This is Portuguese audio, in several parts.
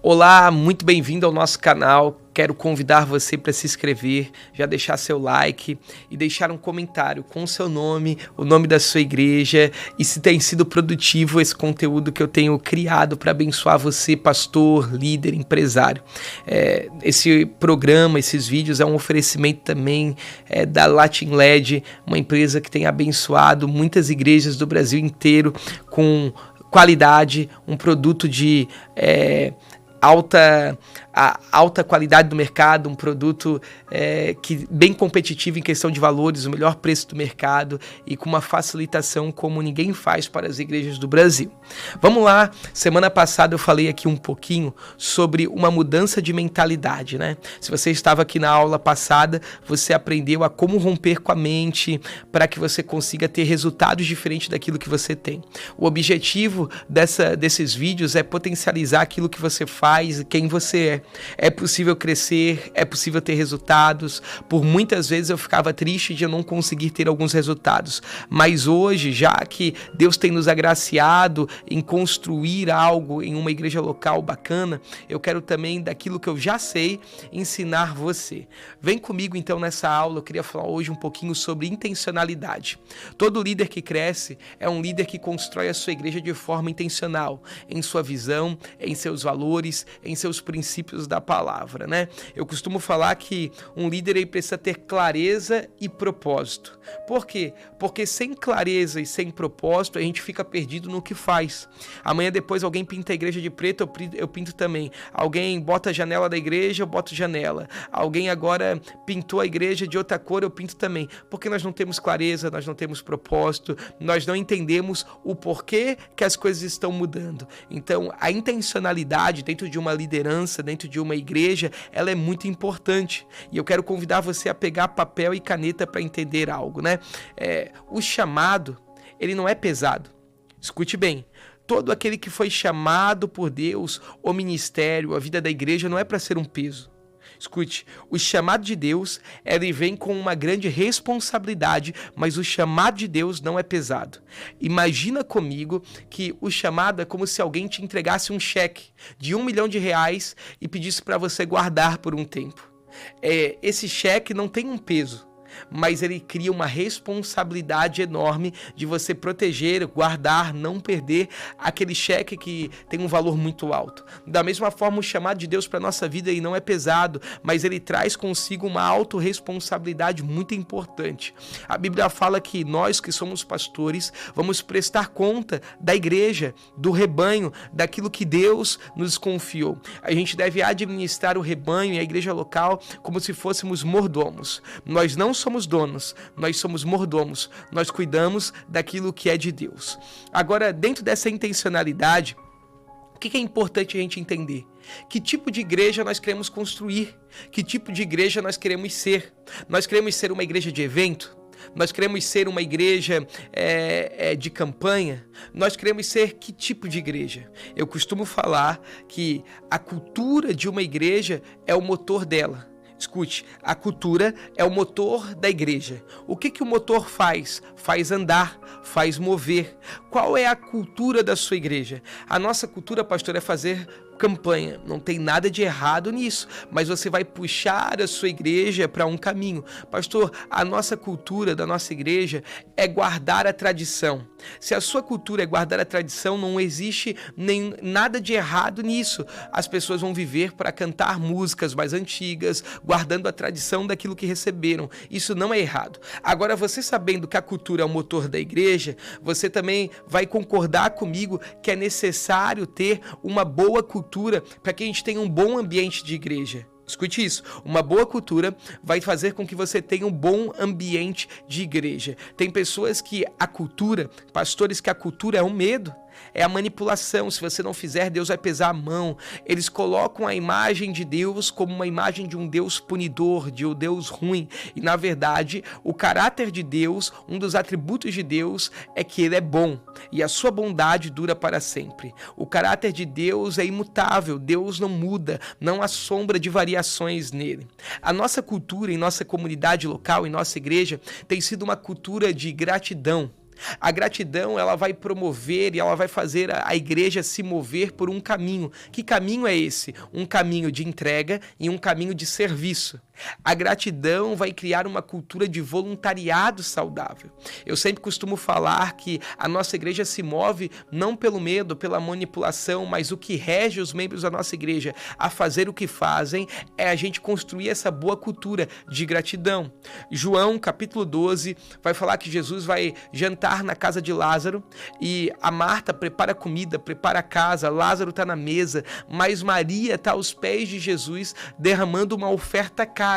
Olá, muito bem-vindo ao nosso canal. Quero convidar você para se inscrever, já deixar seu like e deixar um comentário com o seu nome, o nome da sua igreja e se tem sido produtivo esse conteúdo que eu tenho criado para abençoar você, pastor, líder, empresário. Esse programa, esses vídeos é um oferecimento também da Latin LED, uma empresa que tem abençoado muitas igrejas do Brasil inteiro com qualidade, um produto de alta qualidade do mercado, um produto bem competitivo em questão de valores, o melhor preço do mercado e com uma facilitação como ninguém faz para as igrejas do Brasil. Vamos lá, semana passada eu falei aqui um pouquinho sobre uma mudança de mentalidade, né? Se você estava aqui na aula passada, você aprendeu a como romper com a mente para que você consiga ter resultados diferentes daquilo que você tem. O objetivo desses vídeos é potencializar aquilo que você faz e quem você é. É possível crescer, é possível ter resultados. Por muitas vezes eu ficava triste de eu não conseguir ter alguns resultados. Mas hoje, já que Deus tem nos agraciado em construir algo em uma igreja local bacana, eu quero também, daquilo que eu já sei, ensinar você. Vem comigo então nessa aula. Eu queria falar hoje um pouquinho sobre intencionalidade. Todo líder que cresce é um líder que constrói a sua igreja de forma intencional, em sua visão, em seus valores, em seus princípios da palavra, né? Eu costumo falar que um líder aí precisa ter clareza e propósito. Por quê? Porque sem clareza e sem propósito a gente fica perdido no que faz. Amanhã depois alguém pinta a igreja de preto, eu pinto também. Alguém bota a janela da igreja, eu boto janela. Alguém agora pintou a igreja de outra cor, eu pinto também. Porque nós não temos clareza, nós não temos propósito, nós não entendemos o porquê que as coisas estão mudando. Então, a intencionalidade dentro de uma liderança, dentro de uma igreja, ela é muito importante. E eu quero convidar você a pegar papel e caneta para entender algo, né? O chamado, ele não é pesado. Escute bem. Todo aquele que foi chamado por Deus, o ministério, a vida da igreja, não é para ser um peso. Escute, o chamado de Deus, ele vem com uma grande responsabilidade, mas o chamado de Deus não é pesado. Imagina comigo que o chamado é como se alguém te entregasse um cheque de R$1 milhão e pedisse para você guardar por um tempo. Esse cheque não tem um peso, mas ele cria uma responsabilidade enorme de você proteger, guardar, não perder aquele cheque que tem um valor muito alto. Da mesma forma, o chamado de Deus para a nossa vida ele não é pesado, mas ele traz consigo uma autorresponsabilidade muito importante. A Bíblia fala que nós que somos pastores vamos prestar conta da igreja, do rebanho, daquilo que Deus nos confiou. A gente deve administrar o rebanho e a igreja local como se fôssemos mordomos. Nós não somos donos, nós somos mordomos, nós cuidamos daquilo que é de Deus. Agora, dentro dessa intencionalidade, o que é importante a gente entender? Que tipo de igreja nós queremos construir? Que tipo de igreja nós queremos ser? Nós queremos ser uma igreja de evento? Nós queremos ser uma igreja de campanha? Nós queremos ser que tipo de igreja? Eu costumo falar que a cultura de uma igreja é o motor dela. Escute, a cultura é o motor da igreja. O que o motor faz? Faz andar, faz mover. Qual é a cultura da sua igreja? A nossa cultura, pastor, é fazer campanha. Não tem nada de errado nisso, mas você vai puxar a sua igreja para um caminho. Pastor, a nossa cultura da nossa igreja é guardar a tradição. Se a sua cultura é guardar a tradição, não existe nada de errado nisso. As pessoas vão viver para cantar músicas mais antigas, guardando a tradição daquilo que receberam. Isso não é errado. Agora, você sabendo que a cultura é o motor da igreja, você também vai concordar comigo que é necessário ter uma boa cultura para que a gente tenha um bom ambiente de igreja. Escute isso, uma boa cultura vai fazer com que você tenha um bom ambiente de igreja. Tem pessoas que a cultura, pastores que a cultura é um medo. É a manipulação. Se você não fizer, Deus vai pesar a mão. Eles colocam a imagem de Deus como uma imagem de um Deus punidor, de um Deus ruim. E, na verdade, o caráter de Deus, um dos atributos de Deus, é que Ele é bom. E a sua bondade dura para sempre. O caráter de Deus é imutável. Deus não muda. Não há sombra de variações nele. A nossa cultura, em nossa comunidade local, em nossa igreja, tem sido uma cultura de gratidão. A gratidão, ela vai promover e ela vai fazer a igreja se mover por um caminho. Que caminho é esse? Um caminho de entrega e um caminho de serviço. A gratidão vai criar uma cultura de voluntariado saudável. Eu sempre costumo falar que a nossa igreja se move não pelo medo, pela manipulação, mas o que rege os membros da nossa igreja a fazer o que fazem é a gente construir essa boa cultura de gratidão. João, capítulo 12, vai falar que Jesus vai jantar na casa de Lázaro e a Marta prepara comida, prepara a casa, Lázaro está na mesa, mas Maria está aos pés de Jesus derramando uma oferta cara.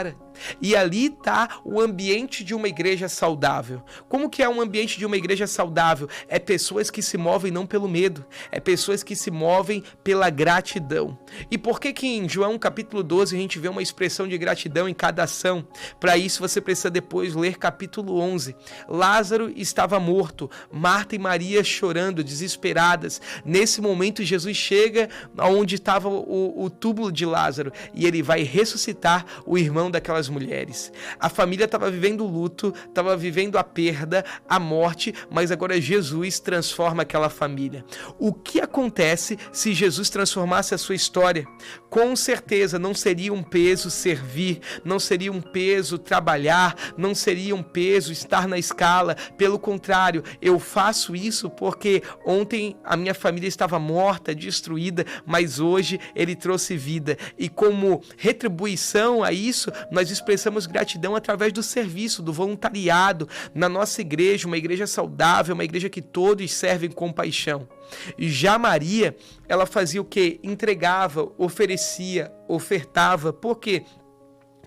E ali está o ambiente de uma igreja saudável. Como que é um ambiente de uma igreja saudável? É pessoas que se movem não pelo medo, é pessoas que se movem pela gratidão. E por que em João capítulo 12 a gente vê uma expressão de gratidão em cada ação? Para isso você precisa depois ler capítulo 11. Lázaro estava morto, Marta e Maria chorando, desesperadas. Nesse momento Jesus chega onde estava o túmulo de Lázaro e ele vai ressuscitar o irmão daquelas mulheres. A família estava vivendo o luto, estava vivendo a perda, a morte, mas agora Jesus transforma aquela família. O que acontece se Jesus transformasse a sua história? Com certeza não seria um peso servir, não seria um peso trabalhar, não seria um peso estar na escala. Pelo contrário, eu faço isso porque ontem a minha família estava morta, destruída, mas hoje ele trouxe vida. E como retribuição a isso, nós expressamos gratidão através do serviço, do voluntariado na nossa igreja, uma igreja saudável, uma igreja que todos servem com paixão. E já Maria, ela fazia o quê? Entregava, oferecia, ofertava. Por quê?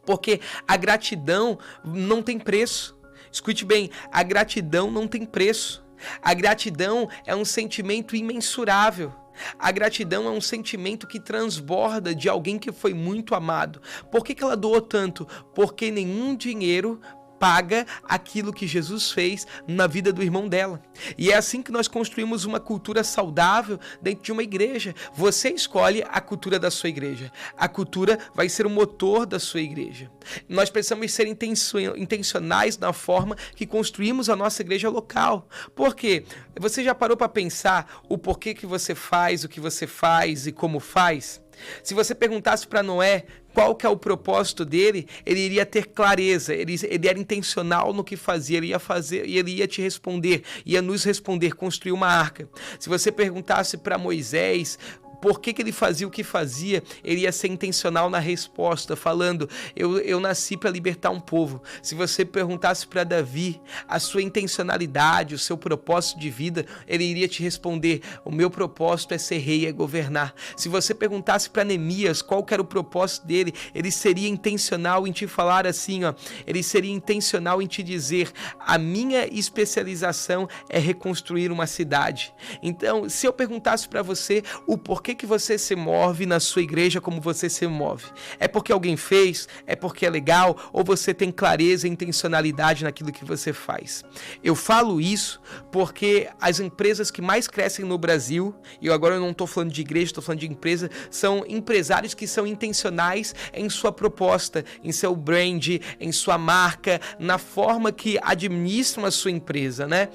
Porque a gratidão não tem preço. Escute bem, a gratidão não tem preço. A gratidão é um sentimento imensurável. A gratidão é um sentimento que transborda de alguém que foi muito amado. Por que ela doou tanto? Porque nenhum dinheiro paga aquilo que Jesus fez na vida do irmão dela. E é assim que nós construímos uma cultura saudável dentro de uma igreja. Você escolhe a cultura da sua igreja. A cultura vai ser o motor da sua igreja. Nós precisamos ser intencionais na forma que construímos a nossa igreja local. Por quê? Você já parou para pensar o porquê que você faz, o que você faz e como faz? Se você perguntasse para Noé qual que é o propósito dele, ele iria ter clareza, ele era intencional no que fazia, ele ia fazer e ele ia te responder, ia nos responder, construir uma arca. Se você perguntasse para Moisés por que ele fazia o que fazia, ele ia ser intencional na resposta, falando, eu nasci para libertar um povo. Se você perguntasse para Davi a sua intencionalidade, o seu propósito de vida, ele iria te responder, o meu propósito é ser rei, é governar. Se você perguntasse para Neemias qual que era o propósito dele, ele seria intencional em te falar assim, ele seria intencional em te dizer, a minha especialização é reconstruir uma cidade. Então, se eu perguntasse para você o porquê que você se move na sua igreja como você se move? É porque alguém fez? É porque é legal? Ou você tem clareza e intencionalidade naquilo que você faz? Eu falo isso porque as empresas que mais crescem no Brasil, e agora eu não estou falando de igreja, estou falando de empresa, são empresários que são intencionais em sua proposta, em seu brand, em sua marca, na forma que administram a sua empresa, né?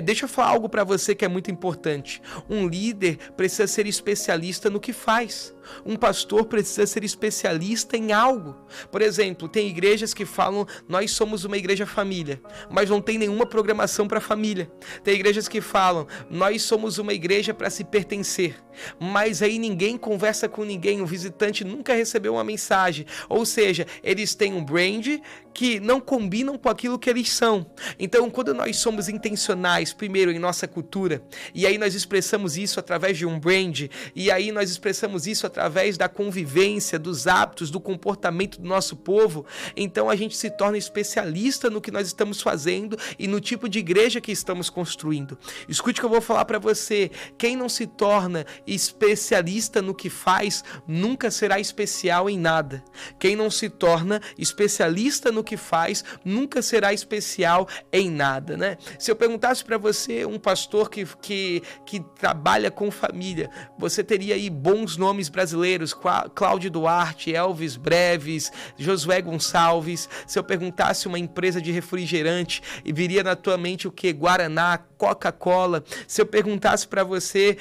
Deixa eu falar algo para você que é muito importante. Um líder precisa ser especialista no que faz. Um pastor precisa ser especialista em algo. Por exemplo, tem igrejas que falam, nós somos uma igreja família, mas não tem nenhuma programação para família. Tem igrejas que falam, nós somos uma igreja para se pertencer, mas aí ninguém conversa com ninguém, o visitante nunca recebeu uma mensagem. Ou seja, eles têm um brand que não combinam com aquilo que eles são. Então, quando nós somos intencionais, primeiro em nossa cultura, e aí nós expressamos isso através de um brand, e aí nós expressamos isso através da convivência, dos hábitos, do comportamento do nosso povo, então a gente se torna especialista no que nós estamos fazendo e no tipo de igreja que estamos construindo. Escute o que eu vou falar para você, quem não se torna especialista no que faz, nunca será especial em nada. Quem não se torna especialista no que faz, nunca será especial em nada, né? Se eu perguntasse para você, um pastor que trabalha com família, você teria aí bons nomes brasileiros, Cláudio Duarte, Elvis Breves, Josué Gonçalves. Se eu perguntasse uma empresa de refrigerante, e viria na tua mente o que? Guaraná, Coca-Cola, se eu perguntasse para você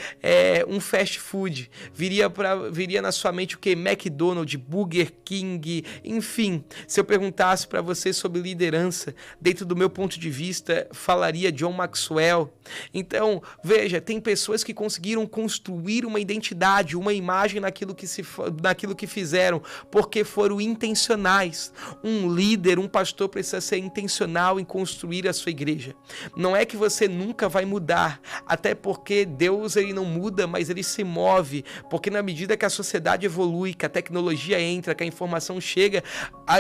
um fast food, viria na sua mente o que? McDonald's, Burger King, enfim. Se eu perguntasse para você sobre liderança, dentro do meu ponto de vista, falaria John Maxwell. Então, veja, tem pessoas que conseguiram construir uma identidade, uma imagem naquilo que fizeram, porque foram intencionais. Um líder, um pastor precisa ser intencional em construir a sua igreja. Não é que você nunca vai mudar, até porque Deus ele não muda, mas ele se move, porque na medida que a sociedade evolui, que a tecnologia entra, que a informação chega,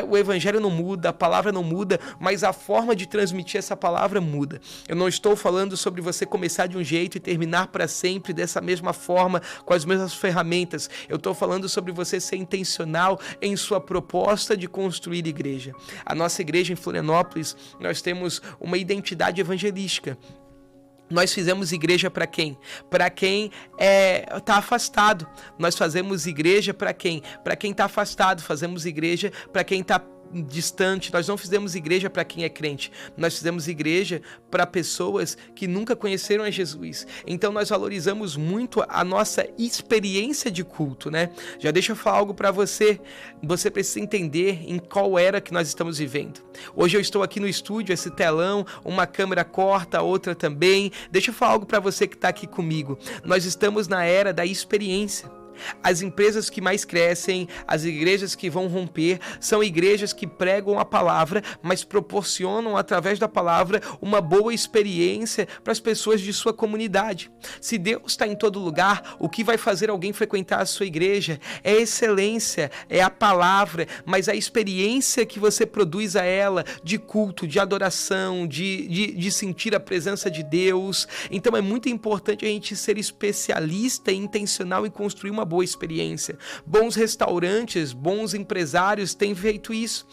o evangelho não muda, a palavra não muda, mas a forma de transmitir essa palavra muda. Eu não estou falando sobre você começar de um jeito e terminar para sempre dessa mesma forma, com as mesmas ferramentas. Eu estou falando sobre você ser intencional em sua proposta de construir igreja. A nossa igreja em Florianópolis, nós temos uma identidade evangelística. Nós fizemos igreja para quem? Para quem está afastado. Nós fazemos igreja para quem? Para quem está afastado. Fazemos igreja para quem está distante. Nós não fizemos igreja para quem é crente. Nós fizemos igreja para pessoas que nunca conheceram a Jesus. Então nós valorizamos muito a nossa experiência de culto, né? Já deixa eu falar algo para você. Você precisa entender em qual era que nós estamos vivendo. Hoje eu estou aqui no estúdio, esse telão, uma câmera corta, outra também. Deixa eu falar algo para você que está aqui comigo. Nós estamos na era da experiência. As empresas que mais crescem, as igrejas que vão romper, são igrejas que pregam a palavra, mas proporcionam através da palavra uma boa experiência para as pessoas de sua comunidade. Se Deus está em todo lugar, o que vai fazer alguém frequentar a sua igreja é excelência, é a palavra, mas a experiência que você produz a ela de culto, de adoração, de sentir a presença de Deus. Então é muito importante a gente ser especialista e intencional em construir uma boa experiência. Bons restaurantes, bons empresários têm feito isso.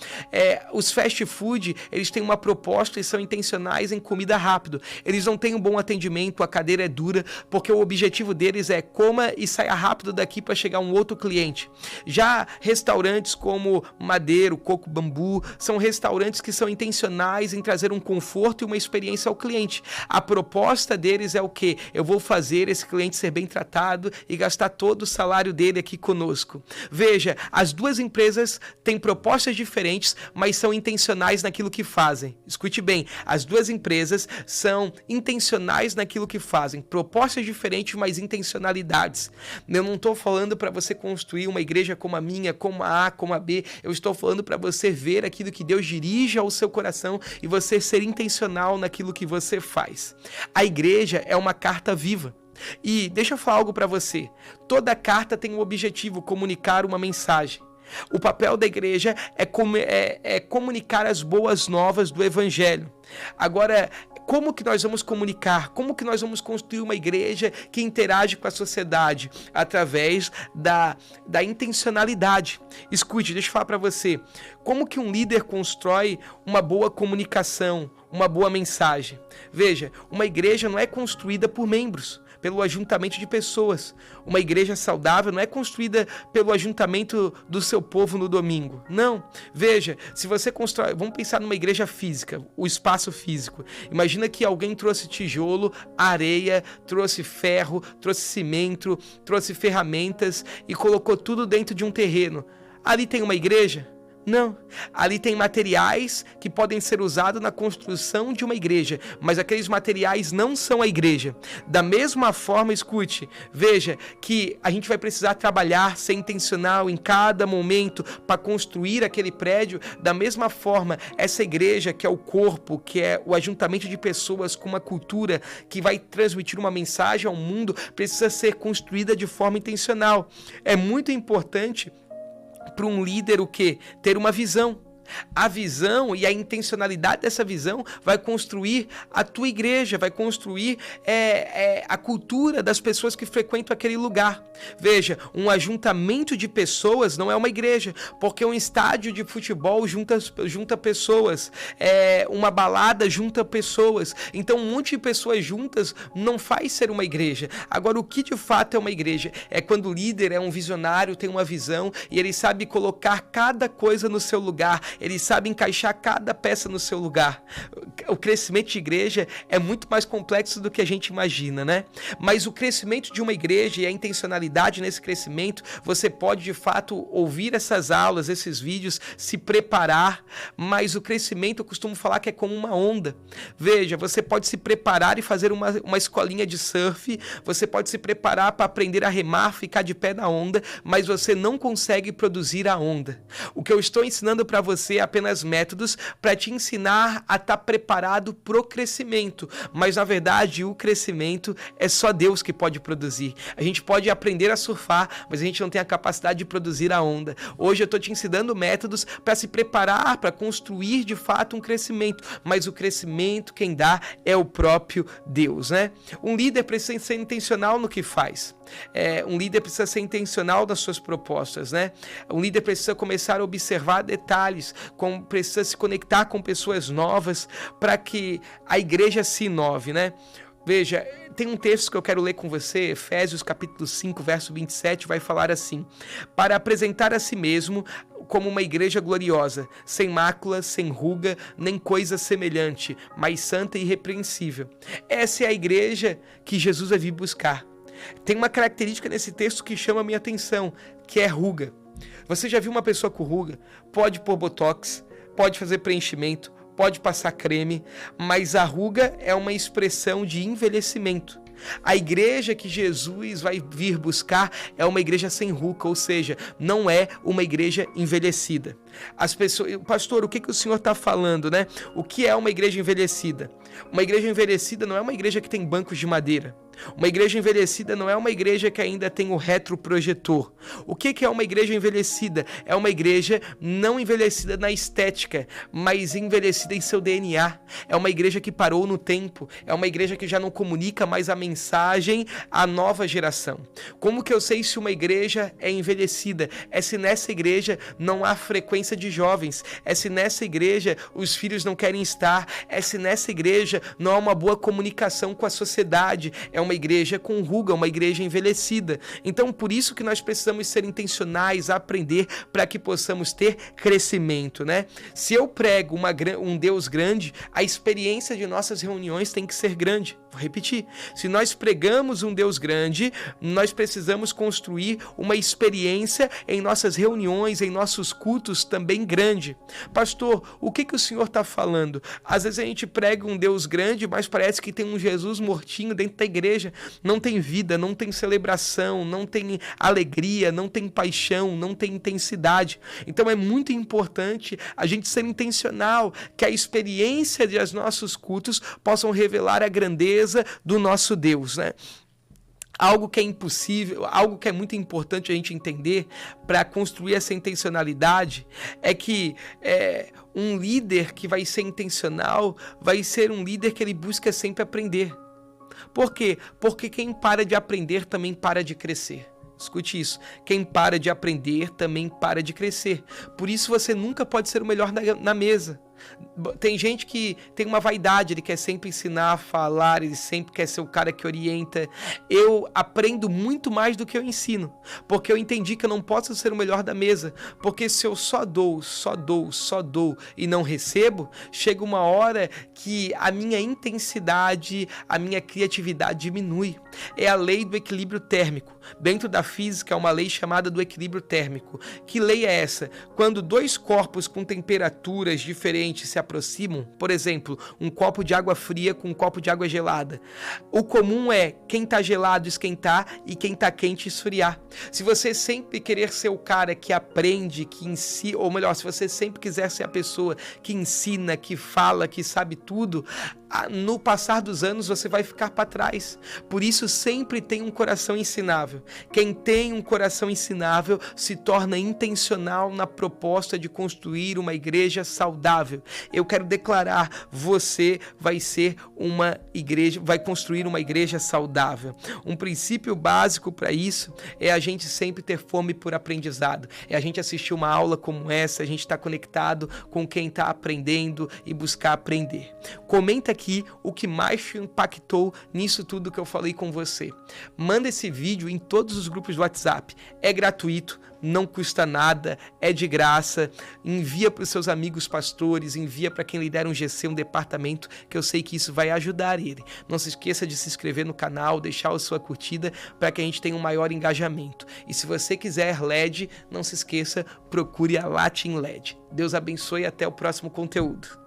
Os fast food, eles têm uma proposta e são intencionais em comida rápido. Eles não têm um bom atendimento, a cadeira é dura, porque o objetivo deles é coma e saia rápido daqui para chegar um outro cliente. Já restaurantes como Madeiro, Coco Bambu, são restaurantes que são intencionais em trazer um conforto e uma experiência ao cliente. A proposta deles é o quê? Eu vou fazer esse cliente ser bem tratado e gastar todo o salário dele aqui conosco. Veja, as duas empresas têm propostas diferentes, mas são intencionais naquilo que fazem. Escute bem, as duas empresas são intencionais naquilo que fazem. Propostas diferentes, mas intencionalidades. Eu não estou falando para você construir uma igreja como a minha, como a A, como a B. Eu estou falando para você ver aquilo que Deus dirige ao seu coração e você ser intencional naquilo que você faz. A igreja é uma carta viva. E deixa eu falar algo para você. Toda carta tem um objetivo, comunicar uma mensagem. O papel da igreja é comunicar as boas novas do evangelho. Agora, como que nós vamos comunicar? Como que nós vamos construir uma igreja que interage com a sociedade? Através da intencionalidade. Escute, deixa eu falar para você. Como que um líder constrói uma boa comunicação, uma boa mensagem? Veja, uma igreja não é construída por membros, pelo ajuntamento de pessoas. Uma igreja saudável não é construída pelo ajuntamento do seu povo no domingo. Não. Veja, se você constrói... Vamos pensar numa igreja física, o espaço físico. Imagina que alguém trouxe tijolo, areia, trouxe ferro, trouxe cimento, trouxe ferramentas e colocou tudo dentro de um terreno. Ali tem uma igreja? Não, ali tem materiais que podem ser usados na construção de uma igreja, mas aqueles materiais não são a igreja. Da mesma forma, escute, veja que a gente vai precisar trabalhar, ser intencional em cada momento para construir aquele prédio. Da mesma forma, essa igreja que é o corpo, que é o ajuntamento de pessoas com uma cultura que vai transmitir uma mensagem ao mundo, precisa ser construída de forma intencional. É muito importante para um líder o quê? Ter uma visão. A visão e a intencionalidade dessa visão vai construir a tua igreja, vai construir a cultura das pessoas que frequentam aquele lugar. Veja, um ajuntamento de pessoas não é uma igreja, porque um estádio de futebol junta pessoas, uma balada junta pessoas. Então um monte de pessoas juntas não faz ser uma igreja. Agora, o que de fato é uma igreja? É quando o líder é um visionário, tem uma visão e ele sabe colocar cada coisa no seu lugar. Ele sabe encaixar cada peça no seu lugar. o crescimento de igreja é muito mais complexo do que a gente imagina, né? Mas o crescimento de uma igreja e a intencionalidade nesse crescimento, você pode de fato ouvir essas aulas, esses vídeos, se preparar, mas o crescimento eu costumo falar que é como uma onda. Veja, você pode se preparar e fazer uma escolinha de surf, você pode se preparar para aprender a remar, ficar de pé na onda, mas você não consegue produzir a onda. O que eu estou ensinando para você é apenas métodos para te ensinar a estar preparado para o crescimento, mas na verdade o crescimento é só Deus que pode produzir. A gente pode aprender a surfar, mas a gente não tem a capacidade de produzir a onda. Hoje eu estou te ensinando métodos para se preparar, para construir de fato um crescimento, mas o crescimento quem dá é o próprio Deus, né? Um líder precisa ser intencional no que faz. Um líder precisa ser intencional nas suas propostas, né? Um líder precisa começar a observar detalhes, precisa se conectar com pessoas novas para que a igreja se inove, né? Veja, tem um texto que eu quero ler com você, Efésios capítulo 5, verso 27, vai falar assim: para apresentar a si mesmo como uma igreja gloriosa, sem mácula, sem ruga, nem coisa semelhante, mas santa e irrepreensível. Essa é a igreja que Jesus vai vir buscar. Tem uma característica nesse texto que chama a minha atenção, que é ruga. Você já viu uma pessoa com ruga? Pode pôr botox, pode fazer preenchimento, pode passar creme, mas a ruga é uma expressão de envelhecimento. A igreja que Jesus vai vir buscar é uma igreja sem ruga, ou seja, não é uma igreja envelhecida. As pessoas, pastor, o que o senhor está falando, né? O que é uma igreja envelhecida? Uma igreja envelhecida não é uma igreja que tem bancos de madeira. Uma igreja envelhecida não é uma igreja que ainda tem o retroprojetor. O que é uma igreja envelhecida? É uma igreja não envelhecida na estética, mas envelhecida em seu DNA. É uma igreja que parou no tempo. É uma igreja que já não comunica mais a mensagem à nova geração. Como que eu sei se uma igreja é envelhecida? É se nessa igreja não há frequência de jovens. É se nessa igreja os filhos não querem estar. É se nessa igreja não há uma boa comunicação com a sociedade. É uma igreja com ruga, uma igreja envelhecida. Então, por isso que nós precisamos ser intencionais a aprender para que possamos ter crescimento, né? Se eu prego um Deus grande, a experiência de nossas reuniões tem que ser grande. Vou repetir. Se nós pregamos um Deus grande, nós precisamos construir uma experiência em nossas reuniões, em nossos cultos também grande. Pastor, o que o senhor está falando? Às vezes a gente prega um Deus grande, mas parece que tem um Jesus mortinho dentro da igreja. Não tem vida, não tem celebração, não tem alegria, não tem paixão, não tem intensidade. Então é muito importante a gente ser intencional, que a experiência de nossos cultos possam revelar a grandeza do nosso Deus, né? Algo que é impossível, algo que é muito importante a gente entender para construir essa intencionalidade é que um líder que vai ser intencional vai ser um líder que ele busca sempre aprender. Por quê? Porque quem para de aprender também para de crescer. Escute isso. Quem para de aprender também para de crescer. Por isso você nunca pode ser o melhor na mesa. Tem gente que tem uma vaidade, ele quer sempre ensinar a falar, ele sempre quer ser o cara que orienta. Eu aprendo muito mais do que eu ensino, porque eu entendi que eu não posso ser o melhor da mesa, porque se eu só dou e não recebo, chega uma hora que a minha intensidade, a minha criatividade diminui. É a lei do equilíbrio térmico. Dentro da física é uma lei chamada do equilíbrio térmico. Que lei é essa? Quando dois corpos com temperaturas diferentes se aproximam, por exemplo, um copo de água fria com um copo de água gelada, o comum é quem está gelado esquentar e quem está quente esfriar. Se você sempre querer ser o cara que aprende, que ensina, ou melhor, se você sempre quiser ser a pessoa que ensina, que fala, que sabe tudo, no passar dos anos você vai ficar para trás. Por isso sempre tem um coração ensinável. Quem tem um coração ensinável se torna intencional na proposta de construir uma igreja saudável. Eu quero declarar, você vai ser uma igreja, vai construir uma igreja saudável. Um princípio básico para isso é a gente sempre ter fome por aprendizado. É a gente assistir uma aula como essa, a gente estar conectado com quem está aprendendo e buscar aprender. Comenta aqui aqui o que mais te impactou nisso tudo que eu falei com você. Manda esse vídeo em todos os grupos do WhatsApp. É gratuito, não custa nada, é de graça. Envia para os seus amigos pastores, envia para quem lidera um GC, um departamento, que eu sei que isso vai ajudar ele. Não se esqueça de se inscrever no canal, deixar a sua curtida para que a gente tenha um maior engajamento. E se você quiser LED, não se esqueça, procure a Latin LED. Deus abençoe e até o próximo conteúdo.